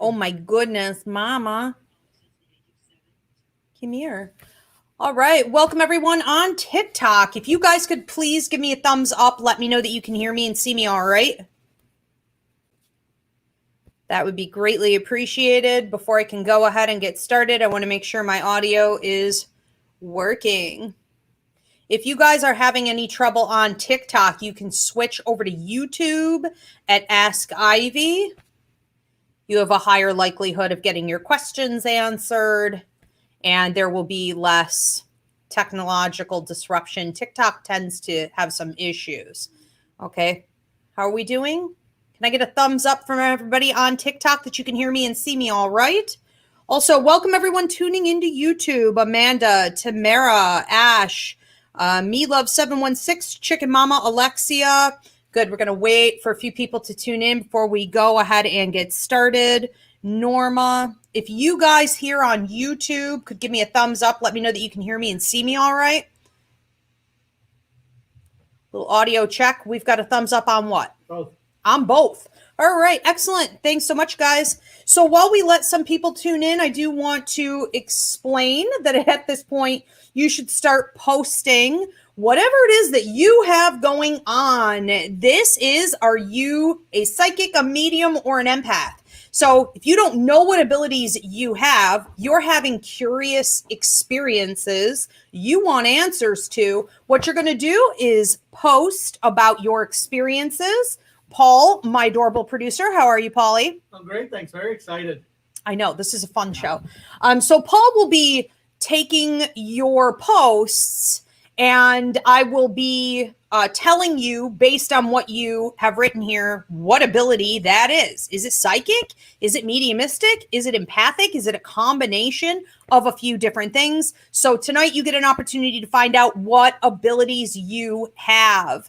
Oh my goodness, Mama. Come here. All right. Welcome everyone on TikTok. If you guys could please give me a thumbs up, let me know that you can hear me and see me all right. That would be greatly appreciated. Before I can go ahead and get started, I want to make sure my audio is working. If you guys are having any trouble on TikTok, you can switch over to YouTube at Ask Ivy. You have a higher likelihood of getting your questions answered, and there will be less technological disruption. TikTok tends to have some issues. Okay, how are we doing? Can I get a thumbs up from everybody on TikTok that you can hear me and see me all right? Also, welcome everyone tuning into YouTube. Amanda, Tamara, Ash, MeLove716, Chicken Mama, Alexia. Good, we're going to wait for a few people to tune in before we go ahead and get started. Norma, if you guys here on YouTube could give me a thumbs up, let me know that you can hear me and see me all right. Little audio check. We've got a thumbs up on what? Both. On both. All right, excellent. Thanks so much, guys. So while we let some people tune in, I do want to explain that at this point, you should start posting whatever it is that you have going on. This is, are you a psychic, a medium, or an empath? So if you don't know what abilities you have, you're having curious experiences you want answers to, what you're going to do is post about your experiences. Paul, my adorable producer. How are you, Paulie? I'm great, thanks. Very excited. I know, this is a fun show. So Paul will be taking your posts, and I will be telling you, based on what you have written here, what ability that is. Is it psychic? Is it mediumistic? Is it empathic? Is it a combination of a few different things? So tonight you get an opportunity to find out what abilities you have.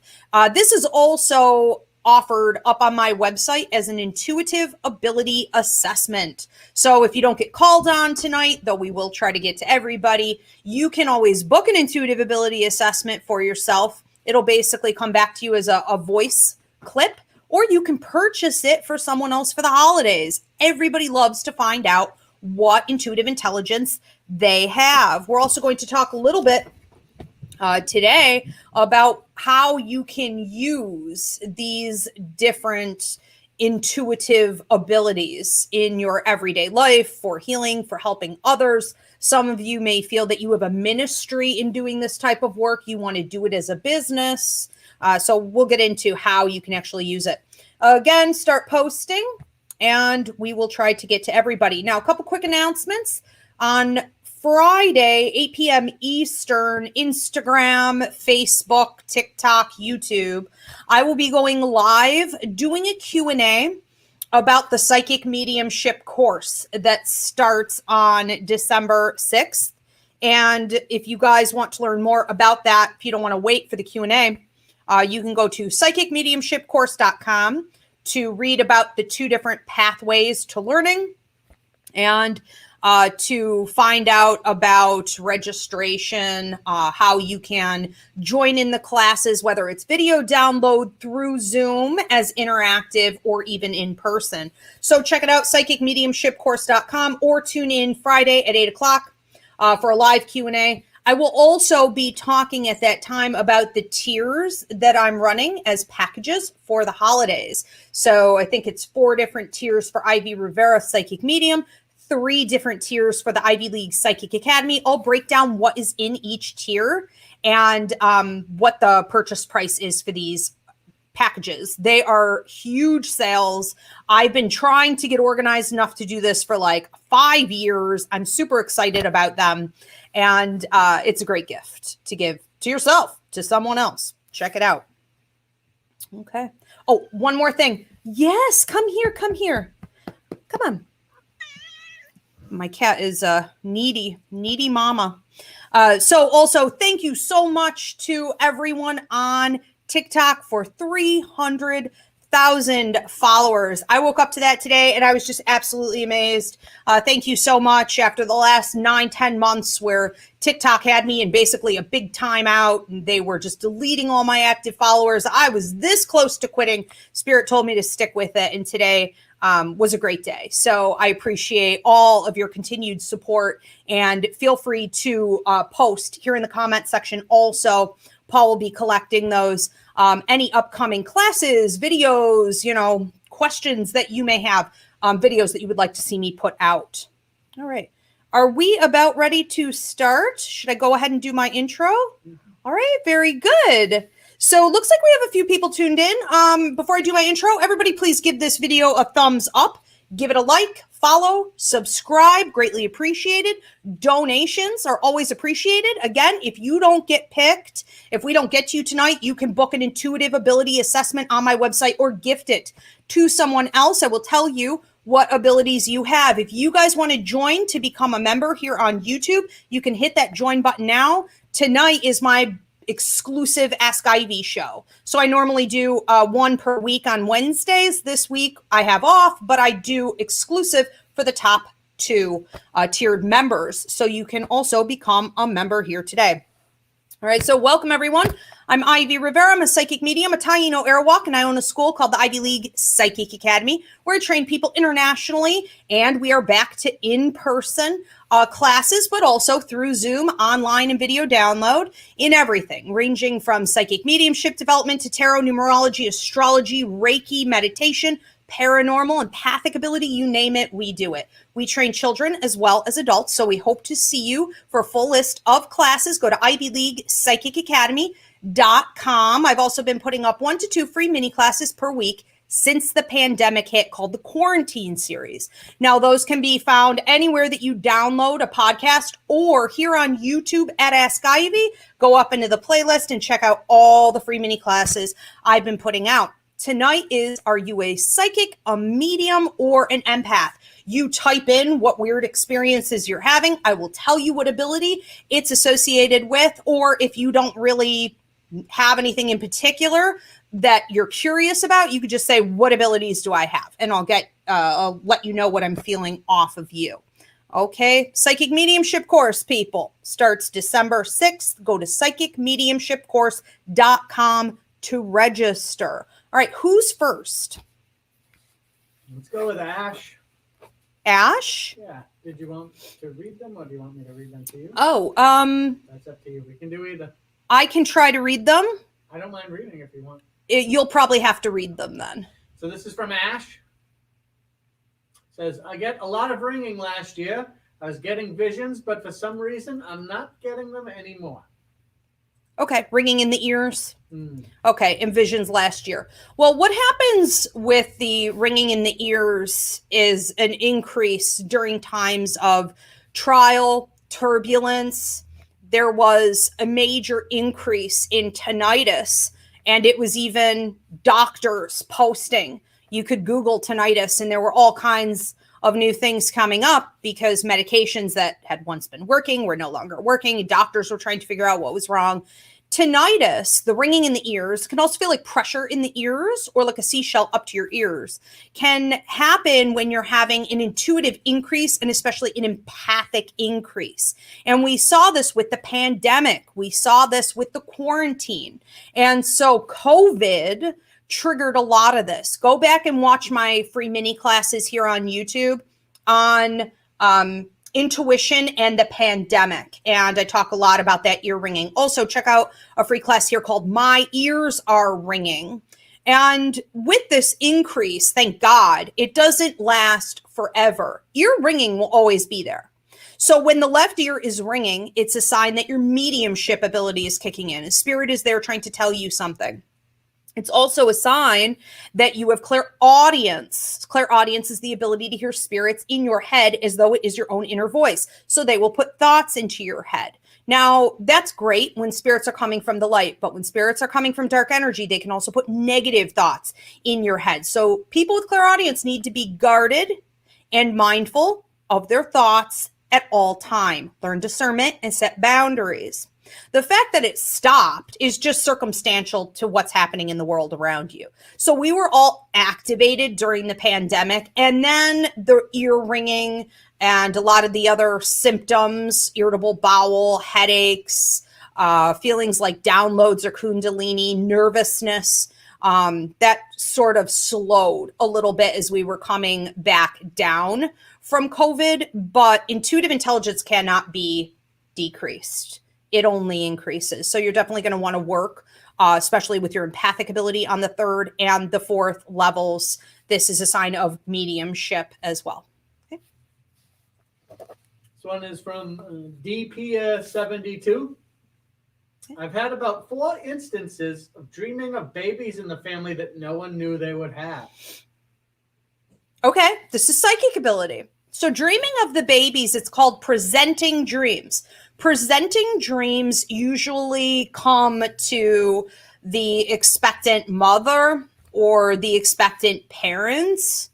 This is also offered up on my website as an intuitive ability assessment. So if you don't get called on tonight, though we will try to get to everybody, you can always book an intuitive ability assessment for yourself. It'll basically come back to you as a voice clip, or you can purchase it for someone else for the holidays. Everybody loves to find out what intuitive intelligence they have. We're also going to talk a little bit today about how you can use these different intuitive abilities in your everyday life for healing, for helping others. Some of you may feel that you have a ministry in doing this type of work. You want to do it as a business. So we'll get into how you can actually use it. Again, start posting and we will try to get to everybody. Now, a couple quick announcements. On Friday, 8 p.m. Eastern, Instagram, Facebook, TikTok, YouTube, I will be going live doing a Q&A about the Psychic Mediumship course that starts on December 6th. And if you guys want to learn more about that, if you don't want to wait for the Q&A, you can go to psychicmediumshipcourse.com to read about the two different pathways to learning and to find out about registration, how you can join in the classes, whether it's video download through Zoom as interactive or even in person. So check it out, psychicmediumshipcourse.com, or tune in Friday at 8 o'clock for a live Q&A. I will also be talking at that time about the tiers that I'm running as packages for the holidays. So I think it's 4 different tiers for Ivy Rivera Psychic Medium, 3 different tiers for the Ivy League Psychic Academy. I'll break down what is in each tier and what the purchase price is for these packages. They are huge sales. I've been trying to get organized enough to do this for like 5 years. I'm super excited about them. And it's a great gift to give to yourself, to someone else. Check it out. Okay. Oh, one more thing. Yes, come here, come here. Come on. My cat is a needy mama. So also thank you so much to everyone on TikTok for 300,000 followers. I woke up to that today and I was just absolutely amazed. Thank you so much. After the last 9-10 months where TikTok had me in basically a big timeout and they were just deleting all my active followers, I was this close to quitting. Spirit told me to stick with it. And today was a great day. So I appreciate all of your continued support, and feel free to post here in the comment section. Also, Paul will be collecting those, any upcoming classes, videos, questions that you may have, videos that you would like to see me put out. All right. Are we about ready to start? Should I go ahead and do my intro? All right, very good. So looks like we have a few people tuned in. Before I do my intro, everybody please give this video a thumbs up. Give it a like, follow, subscribe, greatly appreciated. Donations are always appreciated. Again, if you don't get picked, if we don't get to you tonight, you can book an intuitive ability assessment on my website or gift it to someone else. I will tell you what abilities you have. If you guys want to join to become a member here on YouTube, you can hit that join button now. Tonight is my exclusive Ask Ivy show. So I normally do one per week on Wednesdays. This week I have off, but I do exclusive for the top 2 tiered members. So you can also become a member here today. All right, so welcome everyone. I'm Ivy Rivera. I'm a psychic medium, a Taino Airwalk, and I own a school called the Ivy League Psychic Academy, where I train people internationally, and we are back to in-person classes, but also through Zoom, online, and video download in everything, ranging from psychic mediumship development to tarot, numerology, astrology, Reiki, meditation, paranormal, empathic ability, you name it, we do it. We train children as well as adults, so we hope to see you for a full list of classes. Go to ivyleaguepsychicacademy.com. I've also been putting up 1 to 2 free mini classes per week since the pandemic hit, called the Quarantine Series. Now, those can be found anywhere that you download a podcast or here on YouTube at Ask Ivy. Go up into the playlist and check out all the free mini classes I've been putting out. Tonight is, are you a psychic, a medium, or an empath? You type in what weird experiences you're having. I will tell you what ability it's associated with, or if you don't really have anything in particular that you're curious about, you could just say, what abilities do I have? And I'll let you know what I'm feeling off of you. Okay, Psychic Mediumship course, people, starts December 6th. Go to psychicmediumshipcourse.com to register. All right, who's first? Let's go with Ash. Ash? Yeah. Did you want to read them, or do you want me to read them to you? Oh, That's up to you. We can do either. I can try to read them. I don't mind reading if you want. You'll probably have to read them then. So this is from Ash. It says, I get a lot of ringing last year. I was getting visions, but for some reason, I'm not getting them anymore. Okay, ringing in the ears. Okay, and visions last year. Well, what happens with the ringing in the ears is an increase during times of trial, turbulence. There was a major increase in tinnitus, and it was even doctors posting. You could Google tinnitus, and there were all kinds of new things coming up because medications that had once been working were no longer working. Doctors were trying to figure out what was wrong. Tinnitus, the ringing in the ears, can also feel like pressure in the ears or like a seashell up to your ears, can happen when you're having an intuitive increase and especially an empathic increase. And we saw this with the pandemic. We saw this with the quarantine. And so COVID triggered a lot of this. Go back and watch my free mini classes here on YouTube on intuition and the pandemic. And I talk a lot about that ear ringing. Also, check out a free class here called My Ears Are Ringing. And with this increase, thank God, it doesn't last forever. Ear ringing will always be there. So when the left ear is ringing, it's a sign that your mediumship ability is kicking in. A spirit is there trying to tell you something. It's also a sign that you have clairaudience. Clairaudience is the ability to hear spirits in your head as though it is your own inner voice. So they will put thoughts into your head. Now, that's great when spirits are coming from the light, but when spirits are coming from dark energy, they can also put negative thoughts in your head. So people with clairaudience need to be guarded and mindful of their thoughts at all time. Learn discernment and set boundaries. The fact that it stopped is just circumstantial to what's happening in the world around you. So we were all activated during the pandemic, and then the ear ringing and a lot of the other symptoms, irritable bowel, headaches, feelings like downloads or kundalini, nervousness, That sort of slowed a little bit as we were coming back down from COVID, but intuitive intelligence cannot be decreased. It only increases. So you're definitely going to want to work, especially with your empathic ability on the 3rd and the 4th levels. This is a sign of mediumship as well. Okay. This one is from DP72. I've had about 4 instances of dreaming of babies in the family that no one knew they would have. Okay, this is psychic ability. So dreaming of the babies, it's called presenting dreams. Presenting dreams usually come to the expectant mother or the expectant parents,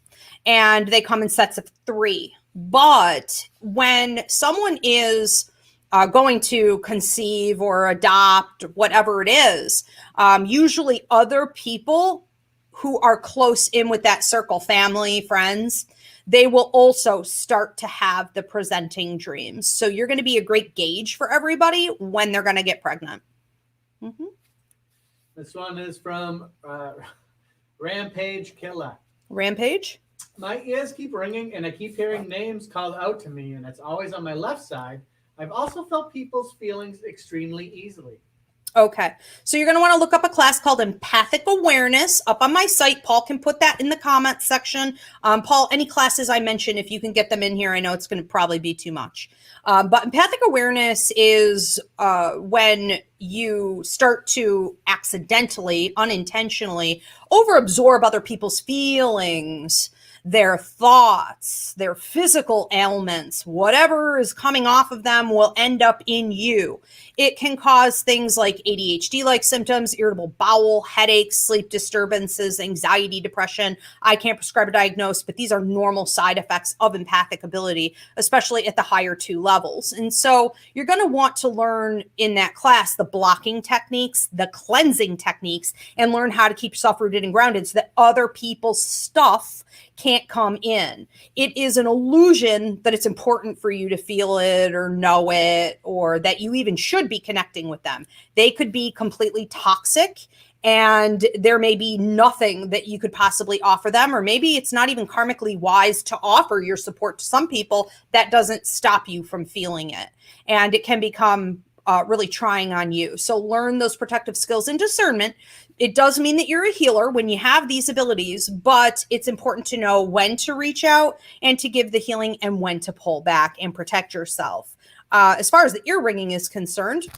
and they come in sets of 3. But when someone is going to conceive or adopt, whatever it is, usually other people who are close in with that circle, family, friends, they will also start to have the presenting dreams. So you're going to be a great gauge for everybody when they're going to get pregnant. Mm-hmm. This one is from Rampage Killer. Rampage? My ears keep ringing and I keep hearing names called out to me, and it's always on my left side. I've also felt people's feelings extremely easily. Okay, so you're going to want to look up a class called Empathic Awareness up on my site. Paul can put that in the comments section. Paul, any classes I mention, if you can get them in here, I know it's going to probably be too much. But Empathic Awareness is when you start to accidentally, unintentionally overabsorb other people's feelings, their thoughts, their physical ailments, whatever is coming off of them will end up in you. It can cause things like ADHD-like symptoms, irritable bowel, headaches, sleep disturbances, anxiety, depression. I can't prescribe or diagnose, but these are normal side effects of empathic ability, especially at the higher 2 levels. And so you're going to want to learn in that class the blocking techniques, the cleansing techniques, and learn how to keep yourself rooted and grounded so that other people's stuff can't come in. It is an illusion that it's important for you to feel it or know it, or that you even should be connecting with them. They could be completely toxic and there may be nothing that you could possibly offer them, or maybe it's not even karmically wise to offer your support to some people. That doesn't stop you from feeling it. And it can become really trying on you. So learn those protective skills and discernment. It does mean that you're a healer when you have these abilities, but it's important to know when to reach out and to give the healing and when to pull back and protect yourself. As far as the ear ringing is concerned,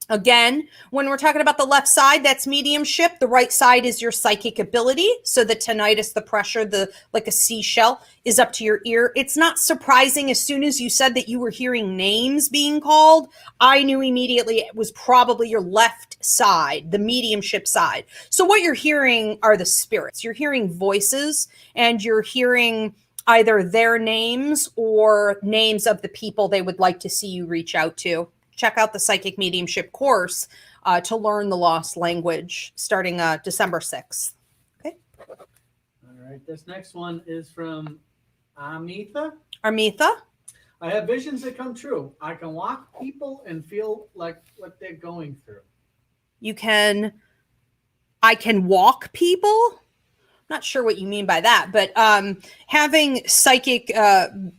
again, when we're talking about the left side, that's mediumship. The right side is your psychic ability. So the tinnitus, the pressure, like a seashell is up to your ear. It's not surprising. As soon as you said that you were hearing names being called, I knew immediately it was probably your left side, the mediumship side. So what you're hearing are the spirits. You're hearing voices and you're hearing either their names or names of the people they would like to see you reach out to. Check out the Psychic Mediumship course to learn the lost language starting December 6th. Okay. All right. This next one is from Amitha. Armitha. I have visions that come true. I can walk people and feel like what they're going through. I can walk people? Not sure what you mean by that, but having psychic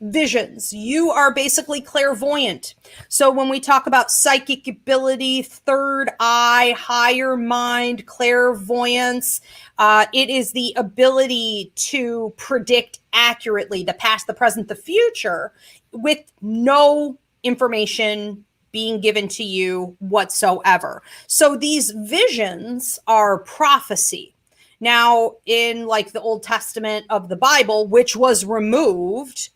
visions, you are basically clairvoyant. So when we talk about psychic ability, third eye, higher mind, clairvoyance, it is the ability to predict accurately the past, the present, the future with no information being given to you whatsoever. So these visions are prophecy. Now, in like the Old Testament of the Bible, which was removed,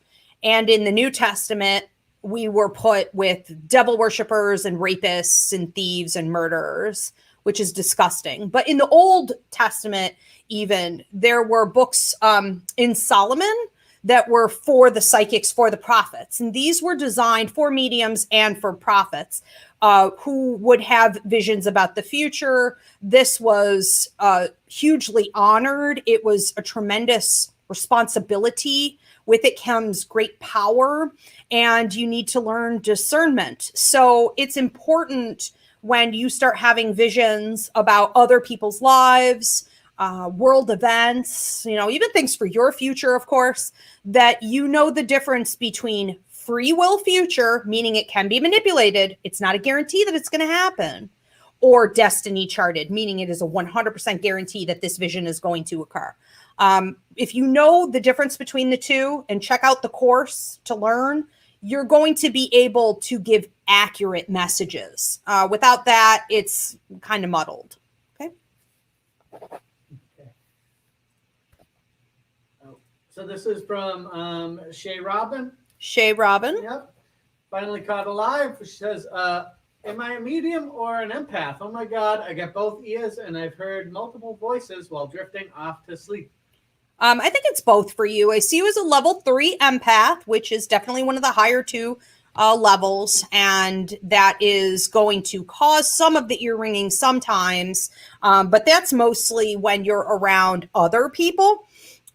and in the New Testament, we were put with devil worshipers and rapists and thieves and murderers, which is disgusting. But in the Old Testament, even, there were books in Solomon that were for the psychics, for the prophets. And these were designed for mediums and for prophets who would have visions about the future. This was hugely honored. It was a tremendous responsibility. With it comes great power, and you need to learn discernment. So it's important when you start having visions about other people's lives, world events, even things for your future, of course, that you know the difference between free will future, meaning it can be manipulated. It's not a guarantee that it's going to happen, or destiny charted, meaning it is a 100% guarantee that this vision is going to occur. If you know the difference between the two and check out the course to learn, you're going to be able to give accurate messages. Without that, it's kind of muddled. Okay. Oh, so this is from Shay Robin. Shay Robin. Yep. Finally caught alive. She says, am I a medium or an empath? Oh my God, I get both ears and I've heard multiple voices while drifting off to sleep. I think it's both for you. I see you as a level 3 empath, which is definitely one of the higher 2 levels. And that is going to cause some of the ear ringing sometimes. But that's mostly when you're around other people.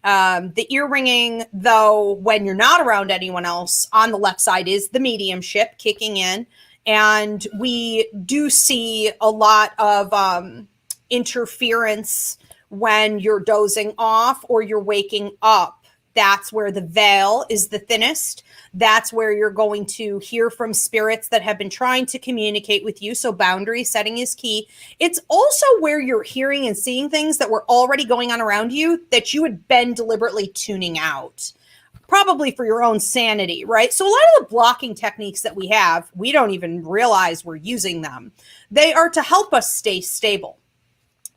The ear ringing, though, when you're not around anyone else on the left side is the mediumship kicking in. And we do see a lot of interference when you're dozing off or you're waking up. That's where the veil is the thinnest. That's where you're going to hear from spirits that have been trying to communicate with you. So boundary setting is key. It's also where you're hearing and seeing things that were already going on around you that you had been deliberately tuning out, probably for your own sanity, right? So a lot of the blocking techniques that we have, we don't even realize we're using them. They are to help us stay stable.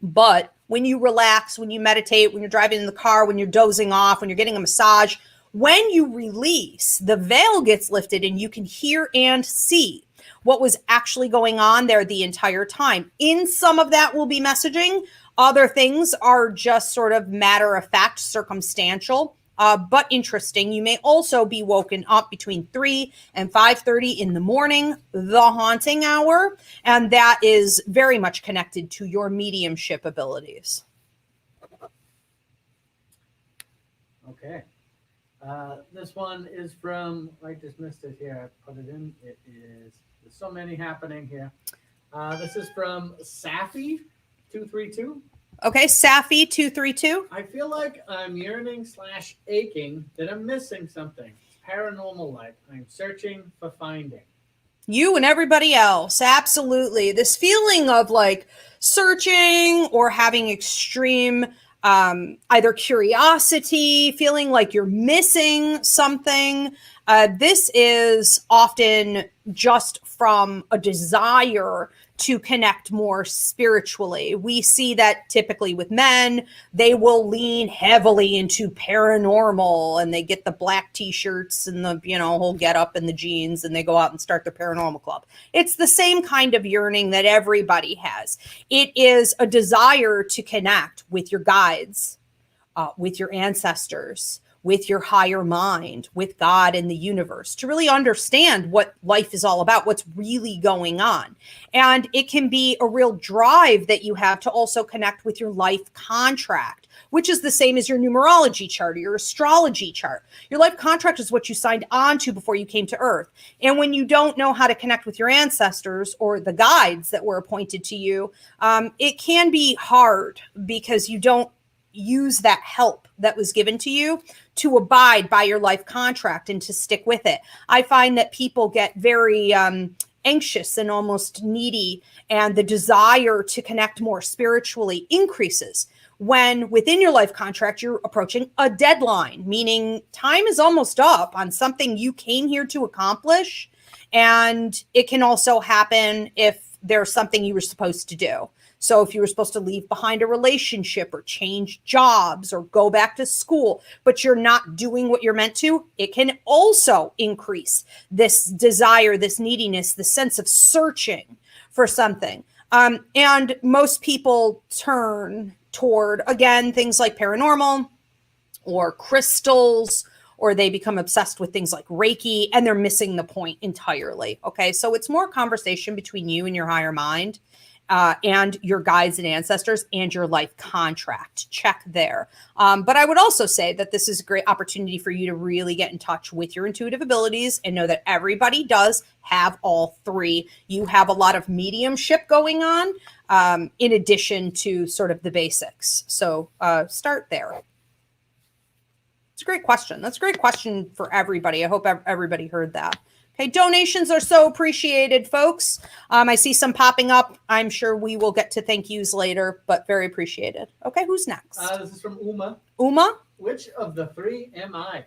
But when you relax, when you meditate, when you're driving in the car, when you're dozing off, when you're getting a massage, when you release, the veil gets lifted and you can hear and see what was actually going on there the entire time. In some of that will be messaging. Other things are just sort of matter of fact, circumstantial, but interesting. You may also be woken up between 3 and 5:30 in the morning, the haunting hour, and that is very much connected to your mediumship abilities. Okay. This one is from, I just missed it here. I put it in. It is, there's so many happening here. This is from Safi232. Okay, Safi 232. I feel like I'm yearning / aching that I'm missing something. It's paranormal like. I'm searching for finding. You and everybody else, absolutely. This feeling of like searching or having extreme either curiosity, feeling like you're missing something. This is often just from a desire to connect more spiritually. We see that typically with men, they will lean heavily into paranormal and they get the black t-shirts and the, whole get up and the jeans and they go out and start their paranormal club. It's the same kind of yearning that everybody has. It is a desire to connect with your guides, with your ancestors, with your higher mind, with God and the universe, to really understand what life is all about, what's really going on. And it can be a real drive that you have to also connect with your life contract, which is the same as your numerology chart or your astrology chart. Your life contract is what you signed on to before you came to Earth. And when you don't know how to connect with your ancestors or the guides that were appointed to you, it can be hard because you don't use that help that was given to you to abide by your life contract and to stick with it. I find that people get very anxious and almost needy, and the desire to connect more spiritually increases when within your life contract, you're approaching a deadline, meaning time is almost up on something you came here to accomplish. And it can also happen if there's something you were supposed to do. So if you were supposed to leave behind a relationship or change jobs or go back to school, but you're not doing what you're meant to, it can also increase this desire, this neediness, the sense of searching for something. And most people turn toward, again, things like paranormal or crystals, or they become obsessed with things like Reiki, and they're missing the point entirely. Okay, so it's more conversation between you and your higher mind. and your guides and ancestors and your life contract. Check there. But I would also say that this is a great opportunity for you to really get in touch with your intuitive abilities and know that everybody does have all three. You have a lot of mediumship going on in addition to sort of the basics. So start there. It's a great question. That's a great question for everybody. I hope everybody heard that. Okay, donations are so appreciated, folks. I see some popping up. I'm sure we will get to thank yous later, but very appreciated. Okay, who's next? This is from Uma. Uma? Which of the three am I?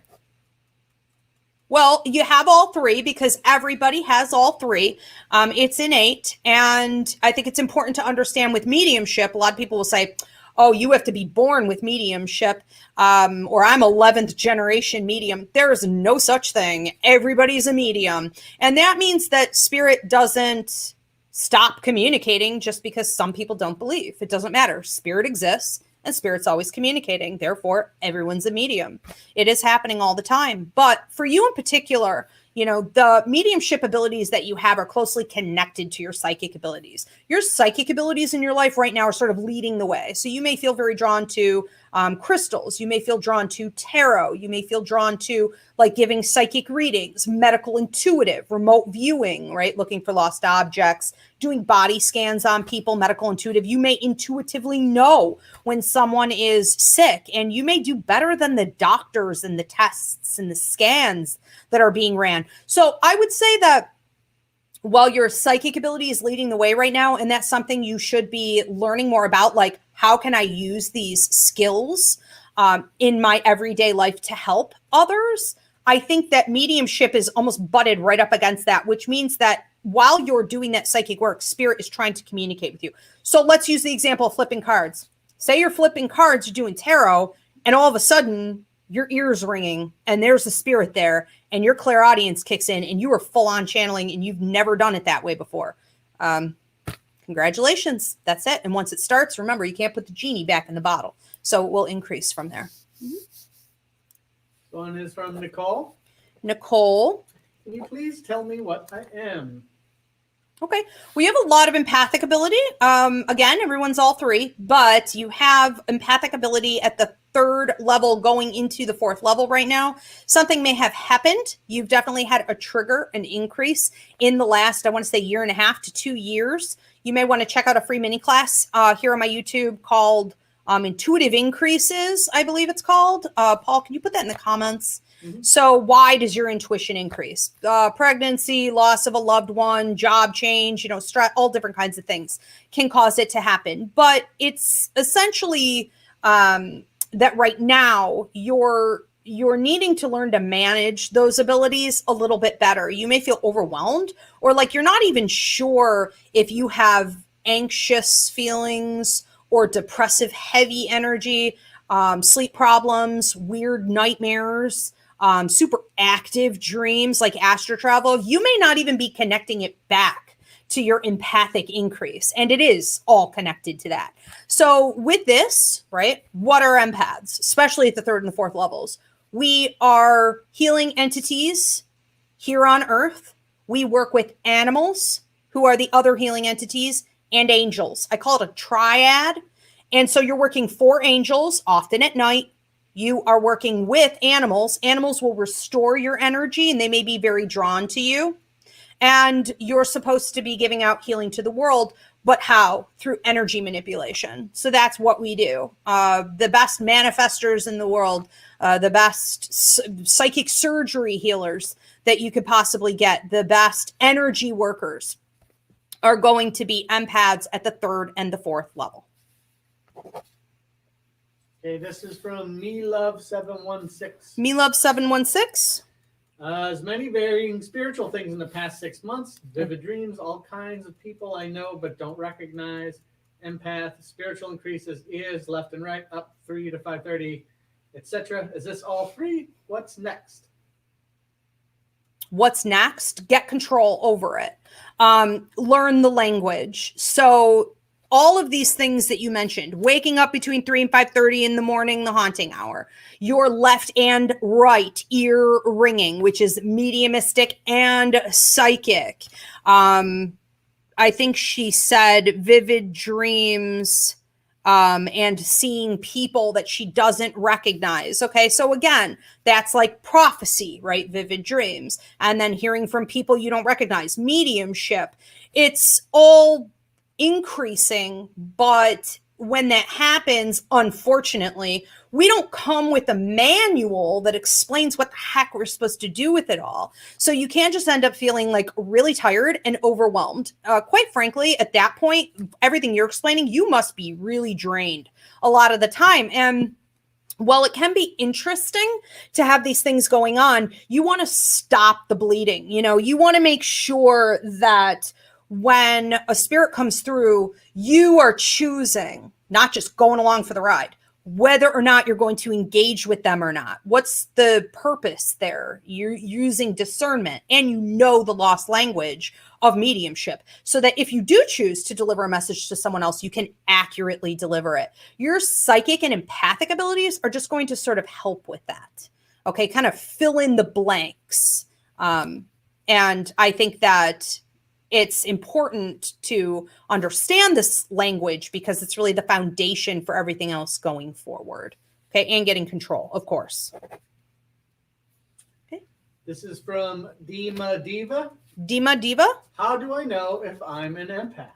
Well, you have all three because everybody has all three. It's innate. And I think it's important to understand with mediumship, a lot of people will say, oh, you have to be born with mediumship, or I'm 11th generation medium. There is no such thing. Everybody's a medium. And that means that spirit doesn't stop communicating just because some people don't believe. It doesn't matter. Spirit exists and spirit's always communicating. Therefore, everyone's a medium. It is happening all the time. But for you in particular, you know, the mediumship abilities that you have are closely connected to your psychic abilities. Your psychic abilities in your life right now are sort of leading the way. So you may feel very drawn to crystals. You may feel drawn to tarot. You may feel drawn to like giving psychic readings, medical intuitive, remote viewing, right? Looking for lost objects, doing body scans on people, medical intuitive. You may intuitively know when someone is sick, and you may do better than the doctors and the tests and the scans that are being ran. So I would say that while your psychic ability is leading the way right now, and that's something you should be learning more about, like how can I use these skills in my everyday life to help others? I think that mediumship is almost butted right up against that, which means that while you're doing that psychic work, spirit is trying to communicate with you. So let's use the example of flipping cards. Say you're flipping cards, you're doing tarot, and all of a sudden your ears ringing and there's a spirit there and your clairaudience kicks in and you are full on channeling and you've never done it that way before. Congratulations. That's it. And once it starts, remember, you can't put the genie back in the bottle. So it will increase from there. One is from Nicole. Nicole. Can you please tell me what I am? Okay. We have a lot of empathic ability. Again, everyone's all three, but you have empathic ability at the 3rd level going into the 4th level right now. Something may have happened. You've definitely had a trigger, an increase in the last, I want to say 1.5 to 2 years. You may want to check out a free mini class here on my YouTube called Intuitive Increases, I believe it's called. Paul, can you put that in the comments? Mm-hmm. So why does your intuition increase? Pregnancy, loss of a loved one, job change, you know, stress, all different kinds of things can cause it to happen. But it's essentially that right now you're needing to learn to manage those abilities a little bit better. You may feel overwhelmed or like you're not even sure if you have anxious feelings or depressive, heavy energy, sleep problems, weird nightmares, super active dreams like astral travel. You may not even be connecting it back to your empathic increase. And it is all connected to that. So with this, right, what are empaths, especially at the 3rd and the 4th levels? We are healing entities here on Earth. We work with animals who are the other healing entities and angels. I call it a triad. And so you're working for angels, often at night. You are working with animals. Animals will restore your energy and they may be very drawn to you. And you're supposed to be giving out healing to the world, but how? Through energy manipulation. So that's what we do. The best manifestors in the world, the best psychic surgery healers that you could possibly get, the best energy workers are going to be empaths at the 3rd and the 4th level. Okay, this is from MeLove716. MeLove716. As many varying spiritual things in the past 6 months, vivid dreams, all kinds of people I know but don't recognize, empath, spiritual increases, ears left and right, up 3 to 5:30, etc. Is this all free? What's next? What's next? Get control over it. Learn the language. So all of these things that you mentioned, waking up between 3 and 5:30 in the morning, the haunting hour, your left and right ear ringing, which is mediumistic and psychic. I think she said vivid dreams and seeing people that she doesn't recognize. Okay, so again, that's like prophecy, right? Vivid dreams. And then hearing from people you don't recognize, mediumship. It's all increasing, but when that happens, unfortunately, we don't come with a manual that explains what the heck we're supposed to do with it all. So you can just end up feeling like really tired and overwhelmed. Quite frankly, at that point, everything you're explaining, you must be really drained a lot of the time. And while it can be interesting to have these things going on, you want to stop the bleeding. You know, you want to make sure that when a spirit comes through, you are choosing, not just going along for the ride, whether or not you're going to engage with them or not. What's the purpose there? You're using discernment and you know the lost language of mediumship so that if you do choose to deliver a message to someone else, you can accurately deliver it. Your psychic and empathic abilities are just going to sort of help with that. Okay, kind of fill in the blanks. And I think that it's important to understand this language because it's really the foundation for everything else going forward. Okay, and getting control, of course. Okay. This is from Dima Diva. Dima Diva? How do I know if I'm an empath?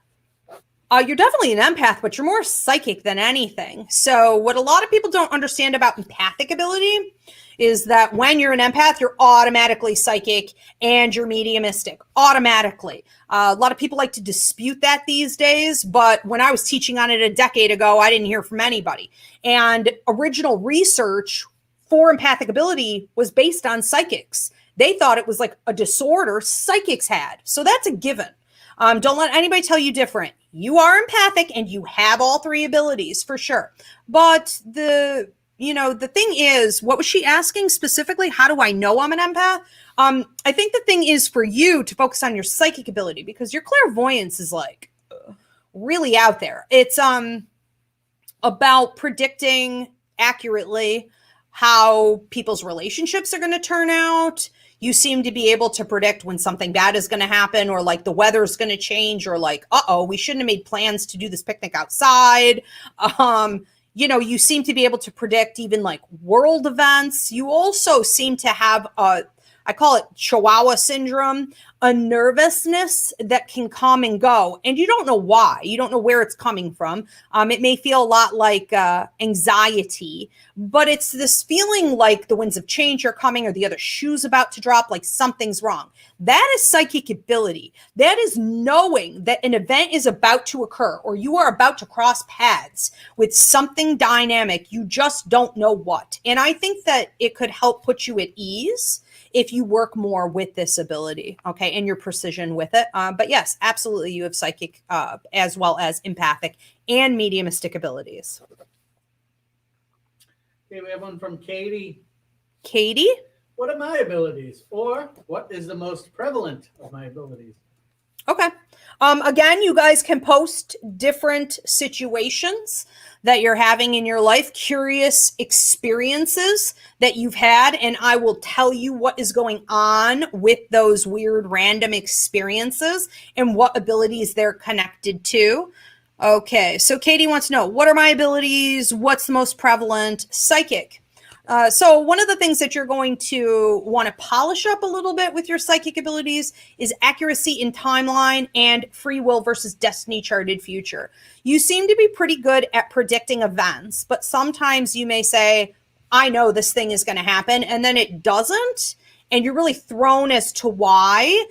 You're definitely an empath, but you're more psychic than anything. So what a lot of people don't understand about empathic ability is that when you're an empath, you're automatically psychic and you're mediumistic, automatically. A lot of people like to dispute that these days, but when I was teaching on it a decade ago, I didn't hear from anybody. And original research for empathic ability was based on psychics. They thought it was like a disorder psychics had. So that's a given. Don't let anybody tell you different. You are empathic and you have all three abilities for sure. But the thing is, what was she asking specifically? How do I know I'm an empath? I think the thing is for you to focus on your psychic ability because your clairvoyance is like really out there. It's about predicting accurately how people's relationships are going to turn out. You seem to be able to predict when something bad is going to happen or like the weather's going to change or like, we shouldn't have made plans to do this picnic outside. You seem to be able to predict even like world events. You also seem to have I call it Chihuahua syndrome, a nervousness that can come and go. And you don't know why. You don't know where it's coming from. It may feel a lot like anxiety, but it's this feeling like the winds of change are coming or the other shoe's about to drop, like something's wrong. That is psychic ability. That is knowing that an event is about to occur or you are about to cross paths with something dynamic. You just don't know what. And I think that it could help put you at ease if you work more with this ability, okay, and your precision with it. But yes, absolutely, you have psychic as well as empathic and mediumistic abilities. Okay, we have one from Katie. Katie? What are my abilities? Or what is the most prevalent of my abilities? Okay. Again, you guys can post different situations that you're having in your life, curious experiences that you've had, and I will tell you what is going on with those weird random experiences and what abilities they're connected to. Okay, so Katie wants to know, what are my abilities? What's the most prevalent? Psychic. So one of the things that you're going to want to polish up a little bit with your psychic abilities is accuracy in timeline and free will versus destiny charted future. You seem to be pretty good at predicting events, but sometimes you may say, I know this thing is going to happen, and then it doesn't. And you're really thrown as to why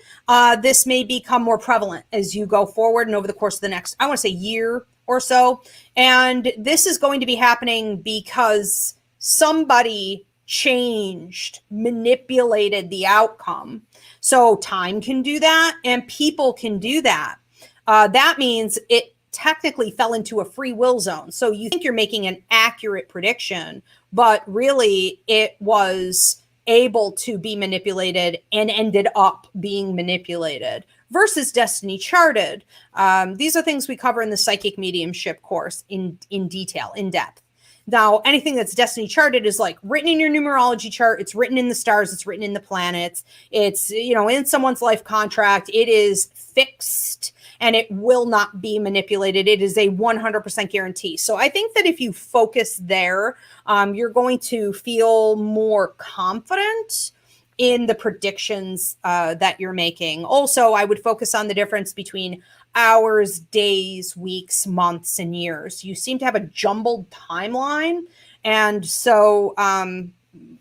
this may become more prevalent as you go forward and over the course of the next, I want to say year or so. And this is going to be happening because somebody changed, manipulated the outcome. So time can do that and people can do that. That means it technically fell into a free will zone. So you think you're making an accurate prediction, but really it was able to be manipulated and ended up being manipulated versus destiny charted. These are things we cover in the psychic mediumship course in detail, in depth. Now, anything that's destiny charted is like written in your numerology chart. It's written in the stars. It's written in the planets. It's, in someone's life contract. It is fixed and it will not be manipulated. It is a 100% guarantee. So I think that if you focus there, you're going to feel more confident in the predictions that you're making. Also, I would focus on the difference between hours, days, weeks, months, and years. You seem to have a jumbled timeline. And so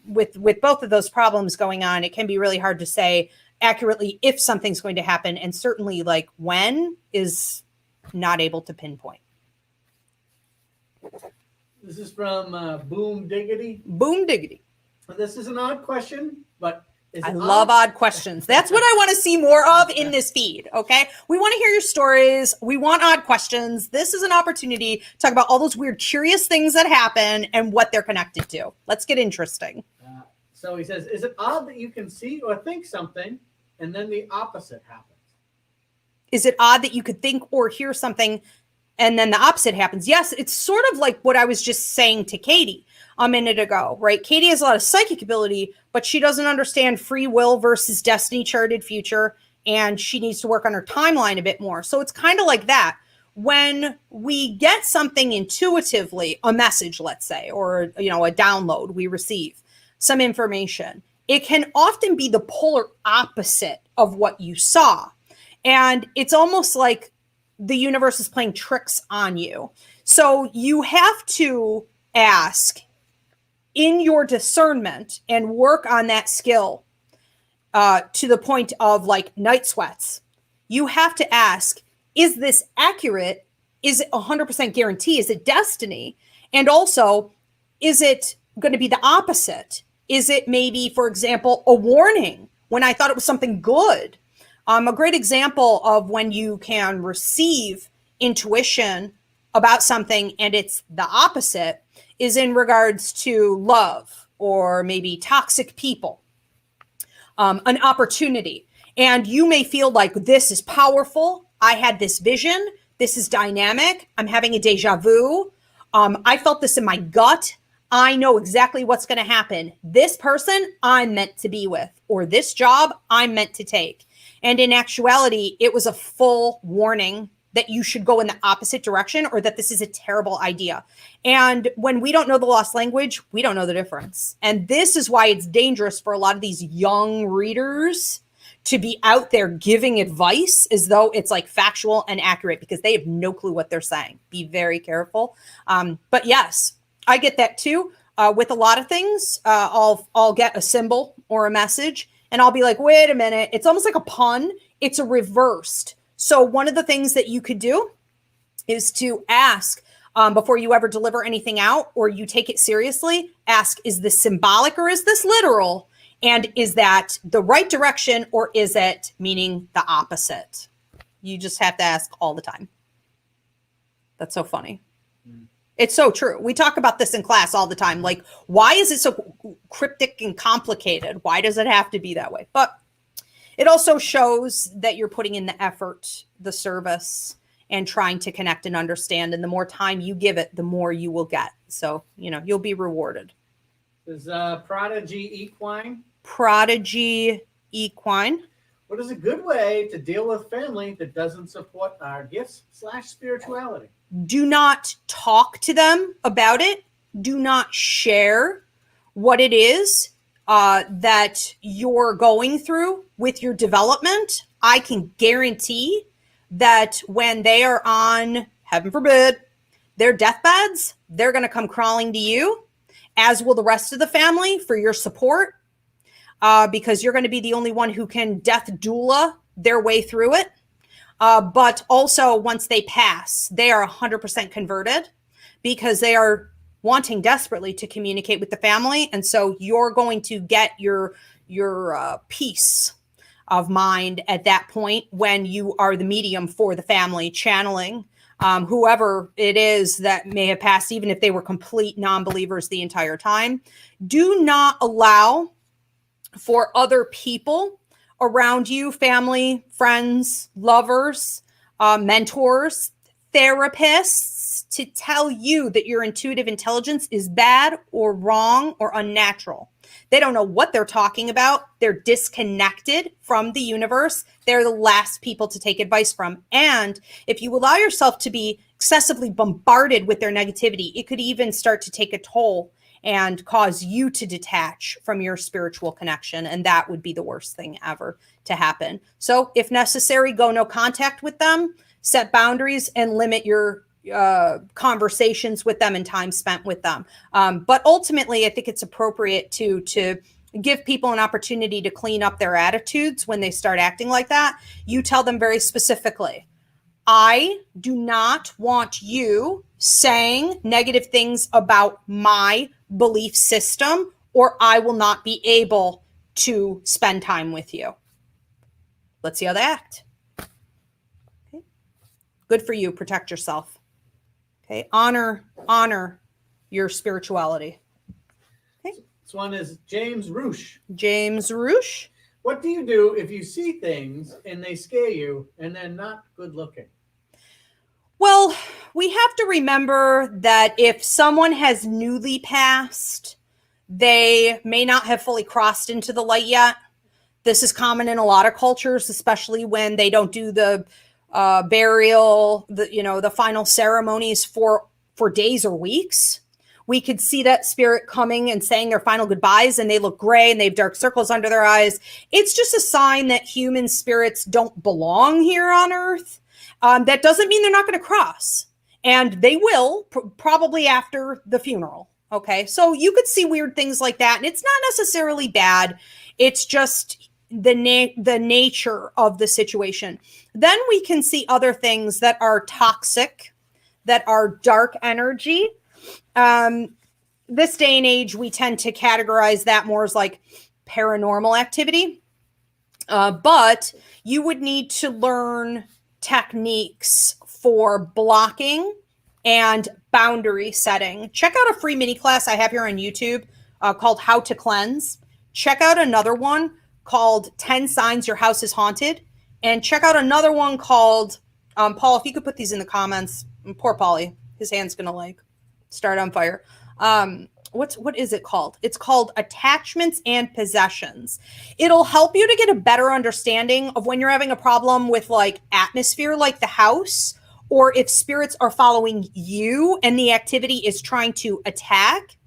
with both of those problems going on, it can be really hard to say accurately if something's going to happen. And certainly like when is not able to pinpoint. This is from Boom Diggity. Boom Diggity. This is an odd question, but I love odd questions. That's what I want to see more of in this feed. Okay. We want to hear your stories. We want odd questions. This is an opportunity to talk about all those weird, curious things that happen and what they're connected to. Let's get interesting. So he says, is it odd that you can see or think something and then the opposite happens? Is it odd that you could think or hear something and then the opposite happens? Yes, it's sort of like what I was just saying to Katie a minute ago, right? Katie has a lot of psychic ability, but she doesn't understand free will versus destiny charted future, and she needs to work on her timeline a bit more. So it's kind of like that. When we get something intuitively, a message, let's say, or a download we receive, some information, it can often be the polar opposite of what you saw. And it's almost like the universe is playing tricks on you. So you have to ask in your discernment and work on that skill to the point of like night sweats. You have to ask, is this accurate? Is it 100% guarantee? Is it destiny? And also, is it going to be the opposite? Is it maybe, for example, a warning when I thought it was something good? A great example of when you can receive intuition about something and it's the opposite is in regards to love or maybe toxic people, an opportunity. And you may feel like this is powerful. I had this vision. This is dynamic. I'm having a deja vu. I felt this in my gut. I know exactly what's going to happen. This person I'm meant to be with, or this job I'm meant to take. And in actuality, it was a full warning that you should go in the opposite direction or that this is a terrible idea. And when we don't know the lost language, we don't know the difference. And this is why it's dangerous for a lot of these young readers to be out there giving advice as though it's like factual and accurate because they have no clue what they're saying. Be very careful. But yes, I get that too. With a lot of things, I'll get a symbol or a message and I'll be like, wait a minute. It's almost like a pun. It's a reversed. So one of the things that you could do is to ask before you ever deliver anything out or you take it seriously, ask, is this symbolic or is this literal? And is that the right direction or is it meaning the opposite? You just have to ask all the time. That's so funny. It's so true. We talk about this in class all the time. Like, why is it so cryptic and complicated? Why does it have to be that way? But it also shows that you're putting in the effort, the service, and trying to connect and understand. And the more time you give it, the more you will get. So, you'll be rewarded. Is Prodigy Equine? Prodigy Equine. What is a good way to deal with family that doesn't support our gifts/spirituality? Do not talk to them about it. Do not share what it is that you're going through with your development. I can guarantee that when they are on, heaven forbid, their deathbeds, they're going to come crawling to you, as will the rest of the family, for your support, because you're going to be the only one who can death doula their way through it. But also once they pass, they are 100% converted because they are wanting desperately to communicate with the family. And so you're going to get your peace of mind at that point when you are the medium for the family channeling whoever it is that may have passed, even if they were complete non-believers the entire time. Do not allow for other people around you, family, friends, lovers, mentors, therapists, to tell you that your intuitive intelligence is bad or wrong or unnatural. They don't know what they're talking about. They're disconnected from the universe. They're the last people to take advice from. And if you allow yourself to be excessively bombarded with their negativity, it could even start to take a toll and cause you to detach from your spiritual connection. And that would be the worst thing ever to happen. So if necessary, go no contact with them, set boundaries, and limit your conversations with them and time spent with them. But ultimately, I think it's appropriate to give people an opportunity to clean up their attitudes when they start acting like that. You tell them very specifically, I do not want you saying negative things about my belief system, or I will not be able to spend time with you. Let's see how they act. Okay. Good for you. Protect yourself. Okay. Honor your spirituality. Okay. This one is James Roosh. James Roosh. What do you do if you see things and they scare you and they're not good looking? Well, we have to remember that if someone has newly passed, they may not have fully crossed into the light yet. This is common in a lot of cultures, especially when they don't do the burial, the final ceremonies for days or weeks. We could see that spirit coming and saying their final goodbyes, and they look gray and they have dark circles under their eyes. It's just a sign that human spirits don't belong here on Earth. That doesn't mean they're not going to cross, and they will probably after the funeral. Okay, so you could see weird things like that, and it's not necessarily bad. It's just the nature of the situation. Then we can see other things that are toxic, that are dark energy. This day and age, we tend to categorize that more as like paranormal activity. But you would need to learn techniques for blocking and boundary setting. Check out a free mini class I have here on YouTube called How to Cleanse. Check out another one called 10 Signs Your House is Haunted. And check out another one called, Paul, if you could put these in the comments. Poor Paulie, his hand's going to start on fire. What is it called? It's called Attachments and Possessions. It'll help you to get a better understanding of when you're having a problem with atmosphere, like the house, or if spirits are following you and the activity is trying to attack,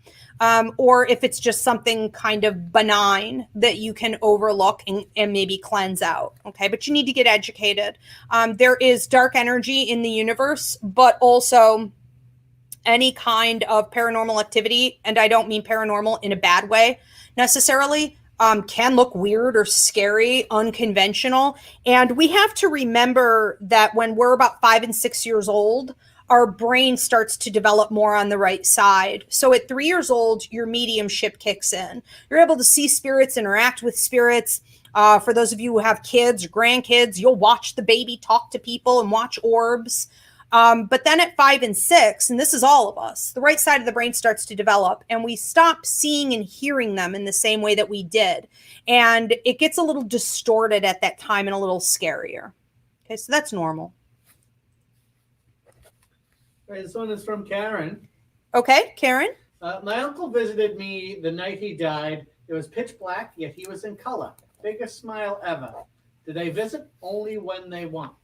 or if it's just something kind of benign that you can overlook and maybe cleanse out. Okay. But you need to get educated. There is dark energy in the universe, but also any kind of paranormal activity, and I don't mean paranormal in a bad way necessarily, can look weird or scary, unconventional. And we have to remember that when we're about 5 and 6 years old, our brain starts to develop more on the right side. So at 3 years old, your mediumship kicks in. You're able to see spirits, interact with spirits. For those of you who have kids or grandkids, you'll watch the baby talk to people and watch orbs. But then at 5 and 6, and this is all of us, the right side of the brain starts to develop and we stop seeing and hearing them in the same way that we did. And it gets a little distorted at that time and a little scarier. Okay, so that's normal. All right, this one is from Karen. Okay, Karen. My uncle visited me the night he died. It was pitch black, yet he was in color. Biggest smile ever. Do they visit only when they want?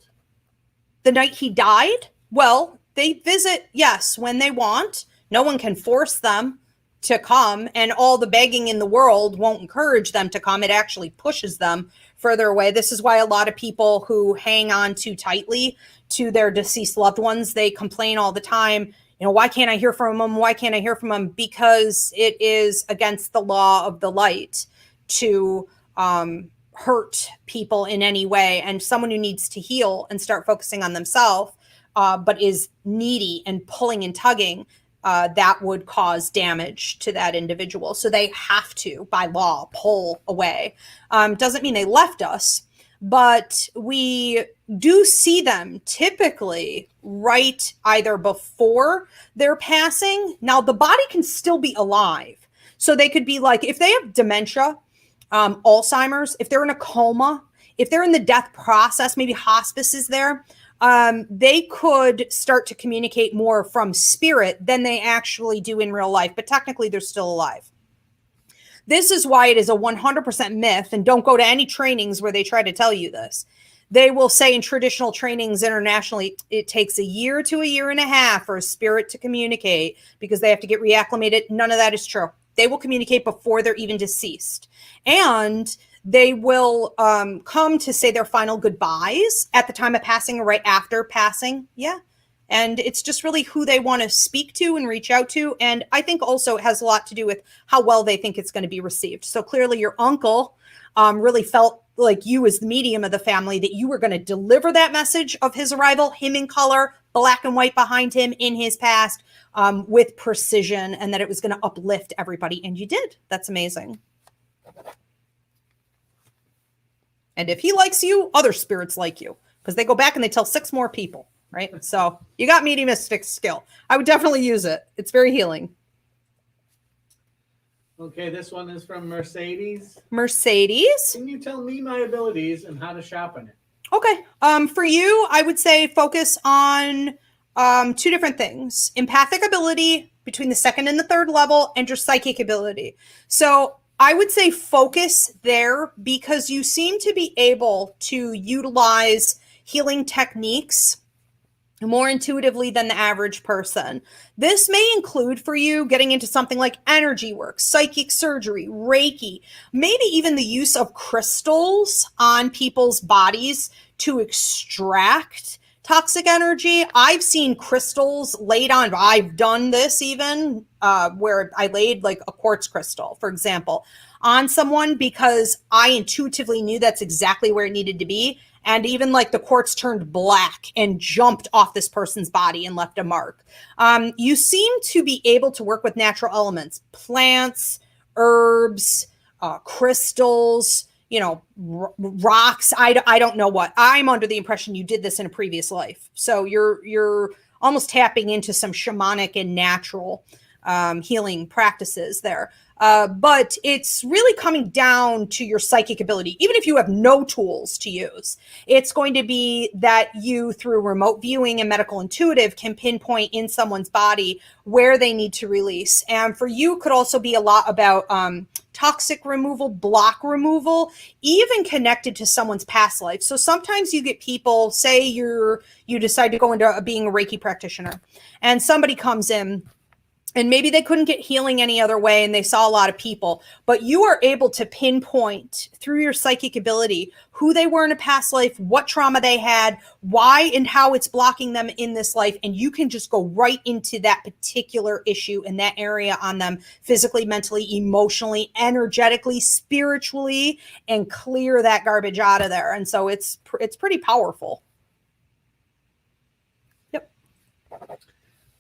The night he died? Well, they visit, yes, when they want. No one can force them to come, and all the begging in the world won't encourage them to come. It actually pushes them further away. This is why a lot of people who hang on too tightly to their deceased loved ones, they complain all the time, why can't I hear from them? Why can't I hear from them? Because it is against the law of the light to hurt people in any way. And someone who needs to heal and start focusing on themselves, but is needy and pulling and tugging, that would cause damage to that individual. So they have to, by law, pull away. Doesn't mean they left us, but we do see them typically right either before their passing. Now, the body can still be alive. So they could be if they have dementia, Alzheimer's, if they're in a coma, if they're in the death process, maybe hospice is there, they could start to communicate more from spirit than they actually do in real life, but technically they're still alive. This is why it is a 100% myth, and don't go to any trainings where they try to tell you this. They will say in traditional trainings internationally, it takes a year to a year and a half for a spirit to communicate because they have to get reacclimated. None of that is true. They will communicate before they're even deceased. And they will come to say their final goodbyes at the time of passing or right after passing. Yeah. And it's just really who they want to speak to and reach out to. And I think also it has a lot to do with how well they think it's going to be received. So clearly your uncle really felt like you as the medium of the family, that you were going to deliver that message of his arrival, him in color, black and white behind him in his past, with precision, and that it was going to uplift everybody. And you did. That's amazing. And if he likes you, other spirits like you, because they go back and they tell 6 more people, right? So you got mediumistic skill. I would definitely use it. It's very healing. Okay, this one is from Mercedes. Mercedes. Can you tell me my abilities and how to sharpen it? Okay. For you, I would say focus on 2 different things. Empathic ability between the 2nd and the 3rd level, and your psychic ability. So I would say focus there because you seem to be able to utilize healing techniques more intuitively than the average person. This may include for you getting into something like energy work, psychic surgery, Reiki, maybe even the use of crystals on people's bodies to extract toxic energy. I've seen crystals laid on, I've done this even where I laid like a quartz crystal, for example, on someone because I intuitively knew that's exactly where it needed to be. And even like the quartz turned black and jumped off this person's body and left a mark. You seem to be able to work with natural elements, plants, herbs, crystals, rocks. I don't know what. I'm under the impression you did this in a previous life. So you're almost tapping into some shamanic and natural healing practices there. But it's really coming down to your psychic ability. Even if you have no tools to use, it's going to be that you, through remote viewing and medical intuitive, can pinpoint in someone's body where they need to release. And for you, could also be a lot about toxic removal, block removal, even connected to someone's past life. So sometimes you get people, say you decide to go into being a Reiki practitioner, and somebody comes in, and maybe they couldn't get healing any other way and they saw a lot of people, but you are able to pinpoint through your psychic ability who they were in a past life, what trauma they had, why and how it's blocking them in this life. And you can just go right into that particular issue in that area on them, physically, mentally, emotionally, energetically, spiritually, and clear that garbage out of there. And so it's pretty powerful. Yep.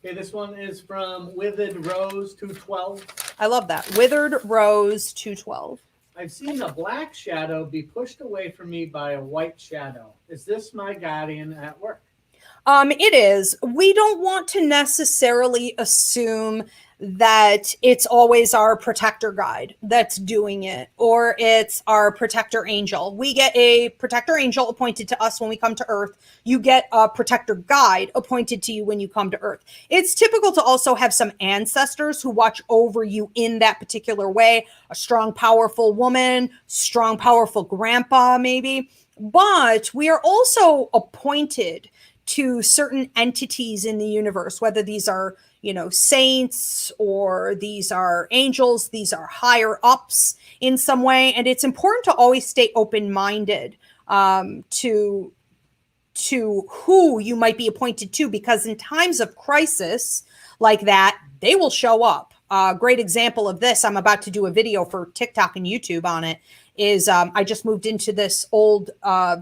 Okay, this one is from Withered Rose 212. I love that. Withered Rose 212. I've seen a black shadow be pushed away from me by a white shadow. Is this my guardian at work? It is. We don't want to necessarily assume that it's always our protector guide that's doing it, or it's our protector angel. We get a protector angel appointed to us when we come to Earth. You get a protector guide appointed to you when you come to Earth. It's typical to also have some ancestors who watch over you in that particular way. A strong, powerful woman, strong, powerful grandpa, maybe. But we are also appointed to certain entities in the universe, whether these are, saints, or these are angels, these are higher ups in some way. And it's important to always stay open-minded to who you might be appointed to, because in times of crisis like that, they will show up. A great example of this, I'm about to do a video for TikTok and YouTube on it, is I just moved into this old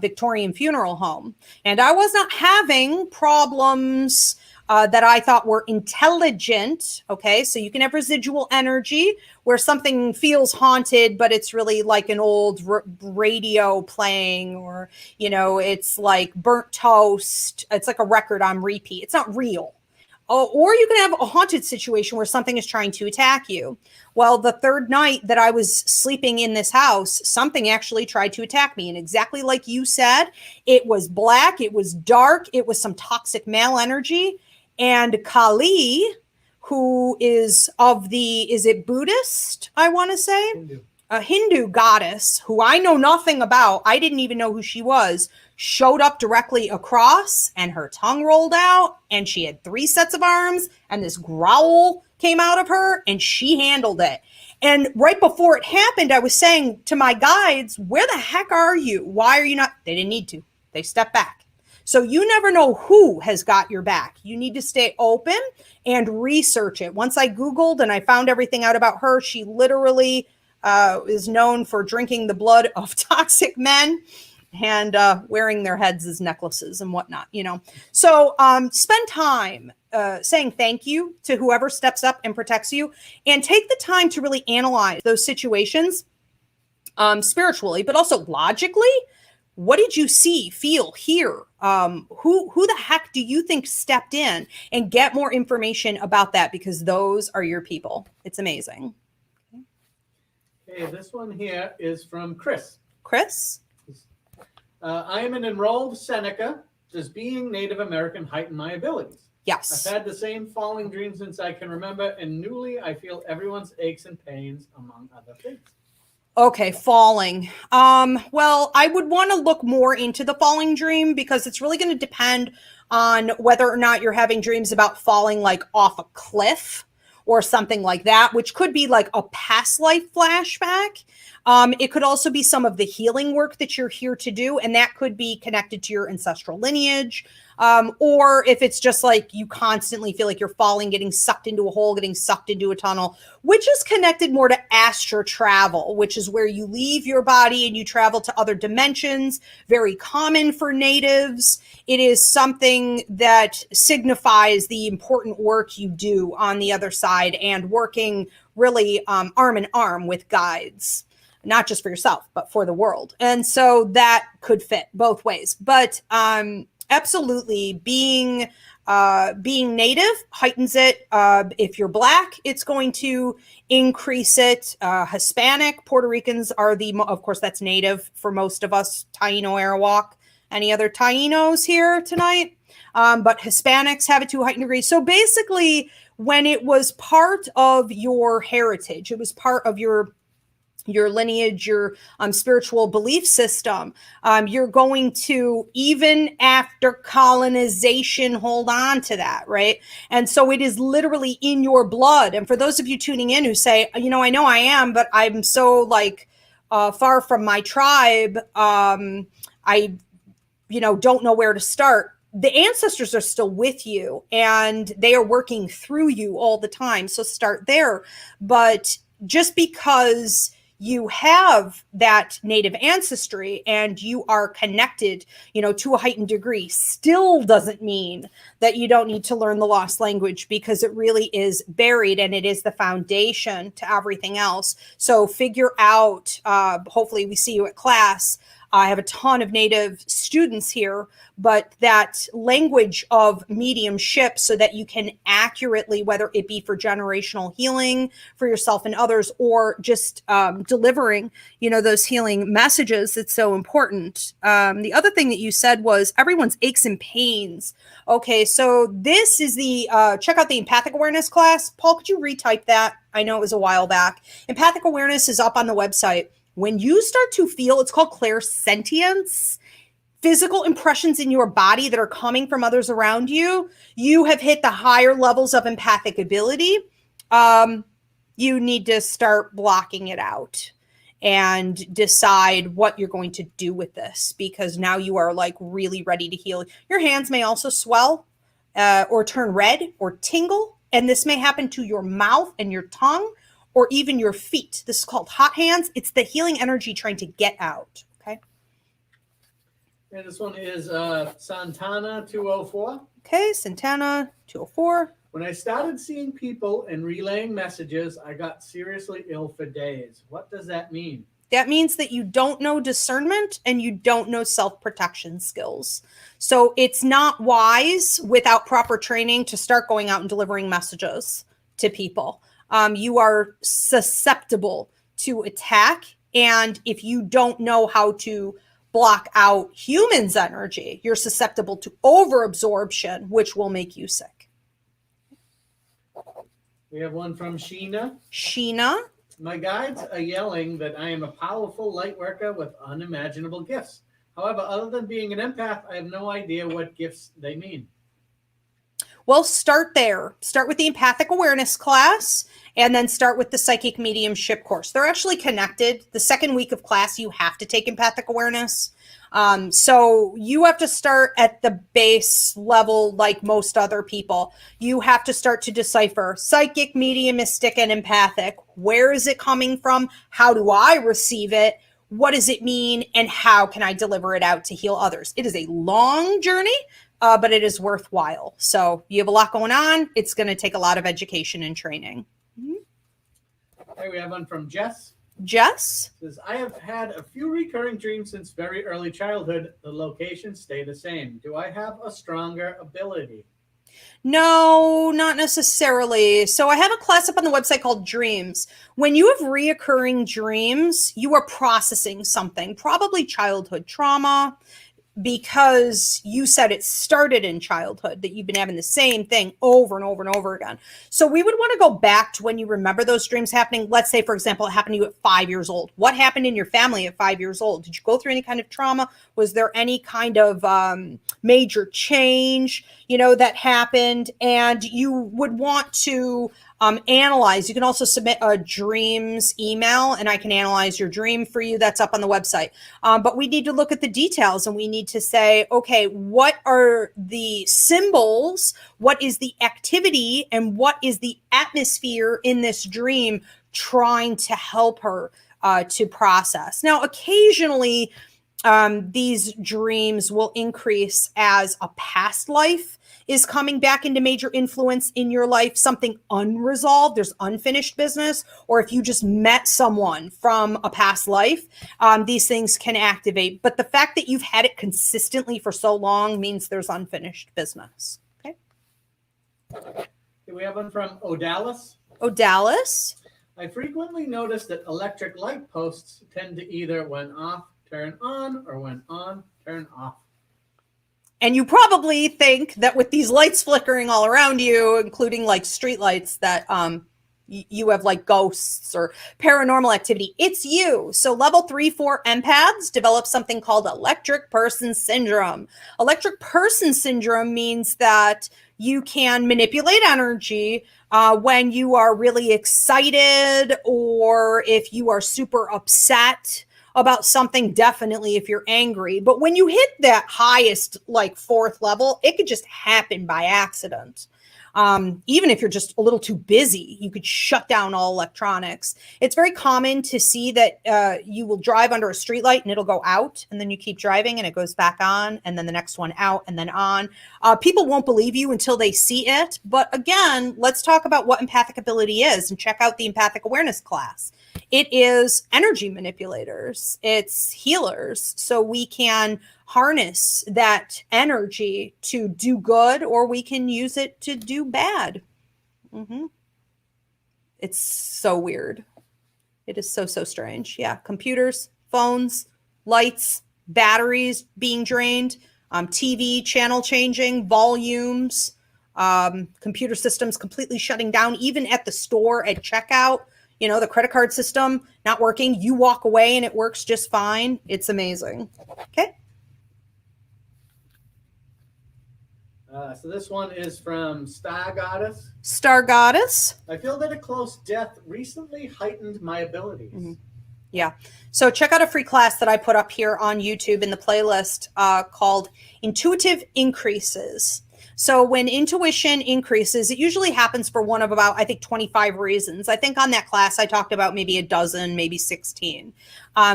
Victorian funeral home, and I was not having problems that I thought were intelligent. Okay, so you can have residual energy where something feels haunted, but it's really like an old radio playing, or, it's like burnt toast. It's like a record on repeat. It's not real. Or you can have a haunted situation where something is trying to attack you. Well, the 3rd night that I was sleeping in this house, something actually tried to attack me. And exactly like you said, it was black, it was dark, it was some toxic male energy. And Kali, who is of the, is it Buddhist, I want to say? Hindu. A Hindu goddess who I know nothing about. I didn't even know who she was, showed up directly across, and her tongue rolled out, and she had 3 sets of arms, and this growl came out of her, and she handled it. And right before it happened, I was saying to my guides, where the heck are you? Why are you not? They didn't need to. They stepped back. So you never know who has got your back. You need to stay open and research it. Once I Googled and I found everything out about her, she literally is known for drinking the blood of toxic men and wearing their heads as necklaces and whatnot, you know. So spend time saying thank you to whoever steps up and protects you, and take the time to really analyze those situations spiritually, but also logically. What did you see, feel, hear? Who the heck do you think stepped in? And get more information about that, because those are your people. It's amazing. Okay, this one here is from Chris. Chris? I am an enrolled Seneca. Does being Native American heighten my abilities? Yes. I've had the same falling dream since I can remember, and newly I feel everyone's aches and pains, among other things. Okay, falling. Well, I would want to look more into the falling dream, because it's really going to depend on whether or not you're having dreams about falling like off a cliff or something like that, which could be like a past life flashback. It could also be some of the healing work that you're here to do, and that could be connected to your ancestral lineage. Or if it's just like you constantly feel like you're falling, getting sucked into a hole, getting sucked into a tunnel, which is connected more to astral travel, which is where you leave your body and you travel to other dimensions. Very common for natives. It is something that signifies the important work you do on the other side, and working really arm in arm with guides, not just for yourself, but for the world. And so that could fit both ways. But absolutely, being native heightens it. If you're Black, it's going to increase it. Hispanic, Puerto Ricans are of course, that's native for most of us. Taino, Arawak. Any other Tainos here tonight? But Hispanics have it to a heightened degree. So basically, when it was part of your heritage, it was part of your lineage, your spiritual belief system, you're going to, even after colonization, hold on to that, right? And so it is literally in your blood. And for those of you tuning in who say, you know I am, but I'm so far from my tribe, I don't know where to start. The ancestors are still with you, and they are working through you all the time. So start there. But just because you have that native ancestry and you are connected, to a heightened degree, still doesn't mean that you don't need to learn the lost language, because it really is buried and it is the foundation to everything else. So figure out, hopefully we see you at class. I have a ton of native students here, but that language of mediumship, so that you can accurately, whether it be for generational healing for yourself and others, or just delivering, those healing messages, it's so important. The other thing that you said was everyone's aches and pains. Okay, so this is the, check out the Empathic Awareness class. Paul, could you retype that? I know it was a while back. Empathic Awareness is up on the website. When you start to feel, it's called clairsentience, physical impressions in your body that are coming from others around you, you have hit the higher levels of empathic ability. You need to start blocking it out and decide what you're going to do with this, because now you are really ready to heal. Your hands may also swell or turn red or tingle, and this may happen to your mouth and your tongue, or even your feet. This is called hot hands. It's the healing energy trying to get out. Okay. And this one is Santana 204. Okay, Santana 204. When I started seeing people and relaying messages, I got seriously ill for days. What does that mean? That means that you don't know discernment and you don't know self-protection skills. So it's not wise without proper training to start going out and delivering messages to people. You are susceptible to attack. And if you don't know how to block out humans' energy, you're susceptible to overabsorption, which will make you sick. We have one from Sheena. Sheena. My guides are yelling that I am a powerful light worker with unimaginable gifts. However, other than being an empath, I have no idea what gifts they mean. Well, start there. Start with the Empathic Awareness class and then start with the Psychic Mediumship course. They're actually connected. The second week of class, you have to take Empathic Awareness. So you have to start at the base level like most other people. You have to start to decipher psychic, mediumistic, and empathic. Where is it coming from? How do I receive it? What does it mean? And how can I deliver it out to heal others? It is a long journey, but it is worthwhile. So you have a lot going on. It's going to take a lot of education and training. Okay, we have one from Jess. Jess? Says, I have had a few recurring dreams since very early childhood. The locations stay the same. Do I have a stronger ability? No, not necessarily. So I have a class up on the website called Dreams. When you have reoccurring dreams, you are processing something, probably childhood trauma, because you said it started in childhood, that you've been having the same thing over and over and over again. So we would want to go back to when you remember those dreams happening. Let's say, for example, it happened to you at 5 years old. What happened in your family at 5 years old? Did you go through any kind of trauma? Was there any kind of major change, that happened? And you would want to analyze. You can also submit a dreams email and I can analyze your dream for you. That's up on the website. But we need to look at the details and we need to say, okay, what are the symbols? What is the activity? And what is the atmosphere in this dream trying to help her to process? Now, occasionally, these dreams will increase as a past life is coming back into major influence in your life, something unresolved, there's unfinished business, or if you just met someone from a past life, these things can activate. But the fact that you've had it consistently for so long means there's unfinished business. Okay. We have one from Odalis. Odalis. I frequently notice that electric light posts tend to either when off, turn on, or when on, turn off. And you probably think that with these lights flickering all around you, including like street lights, that you have like ghosts or paranormal activity. It's you. So level 3-4 empaths develop something called electric person syndrome. Electric person syndrome means that you can manipulate energy when you are really excited or if you are super upset about something, definitely if you're angry. But when you hit that highest, like 4th level, it could just happen by accident. Even if you're just a little too busy, you could shut down all electronics. It's very common to see that you will drive under a streetlight and it'll go out, and then you keep driving and it goes back on, and then the next one out and then on. People won't believe you until they see it. But again, let's talk about what empathic ability is and check out the Empathic Awareness class. It is energy manipulators. It's healers. So we can harness that energy to do good, or we can use it to do bad. It's so weird. It is so, so strange. Yeah. Computers, phones, lights, batteries being drained, TV channel changing, volumes, computer systems completely shutting down, even at the store at checkout. The credit card system not working. You walk away and it works just fine. It's amazing. Okay. So this one is from Star Goddess. Star Goddess. I feel that a close death recently heightened my abilities. Yeah. So check out a free class that I put up here on YouTube in the playlist called Intuitive Increases. So when intuition increases, it usually happens for one of about, I think, 25 reasons. I think on that class, I talked about maybe a dozen, maybe 16.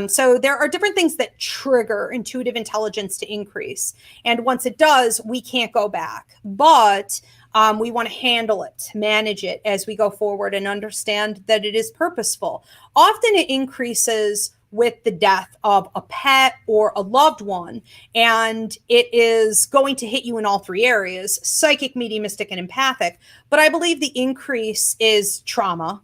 So there are different things that trigger intuitive intelligence to increase. And once it does, we can't go back. But we want to handle it, manage it as we go forward and understand that it is purposeful. Often it increases with the death of a pet or a loved one. And it is going to hit you in all 3 areas, psychic, mediumistic, and empathic. But I believe the increase is trauma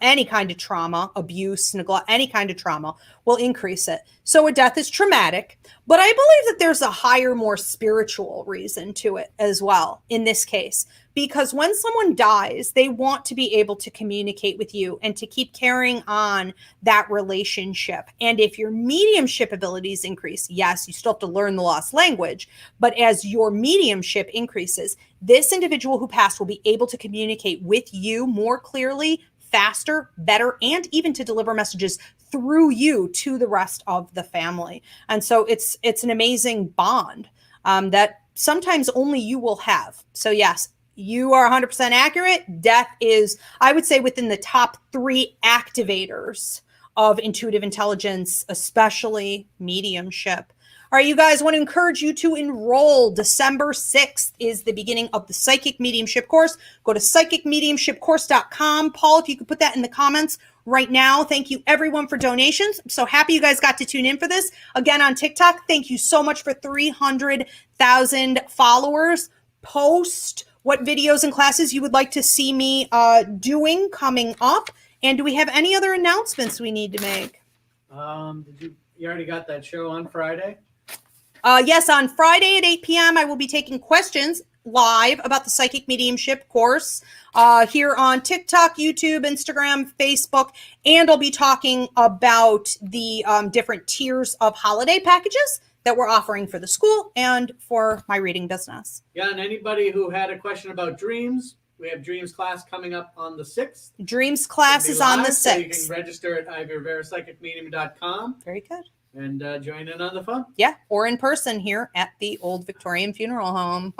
any kind of trauma, abuse, neglect, any kind of trauma will increase it. So a death is traumatic, but I believe that there's a higher, more spiritual reason to it as well in this case, because when someone dies, they want to be able to communicate with you and to keep carrying on that relationship. And if your mediumship abilities increase, yes, you still have to learn the lost language, but as your mediumship increases, this individual who passed will be able to communicate with you more clearly, faster, better, and even to deliver messages through you to the rest of the family. And so it's an amazing bond that sometimes only you will have. So yes, you are 100% accurate. Death is, I would say, within the top 3 activators of intuitive intelligence, especially mediumship. All right, you guys, I want to encourage you to enroll. December 6th is the beginning of the Psychic Mediumship course. Go to psychicmediumshipcourse.com. Paul, if you could put that in the comments right now. Thank you, everyone, for donations. I'm so happy you guys got to tune in for this. Again, on TikTok, thank you so much for 300,000 followers. Post what videos and classes you would like to see me doing coming up. And do we have any other announcements we need to make? You already got that show on Friday? Yes, on Friday at 8 p.m., I will be taking questions live about the Psychic Mediumship course here on TikTok, YouTube, Instagram, Facebook, and I'll be talking about the different tiers of holiday packages that we're offering for the school and for my reading business. Yeah, and anybody who had a question about dreams, we have Dreams class coming up on the 6th. Dreams class is on the 6th. So you can register at ivorverapsychicmedium.com. Very good. And join in on the fun. Yeah, or in person here at the Old Victorian Funeral Home.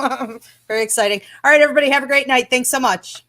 Very exciting. All right, everybody, have a great night. Thanks so much.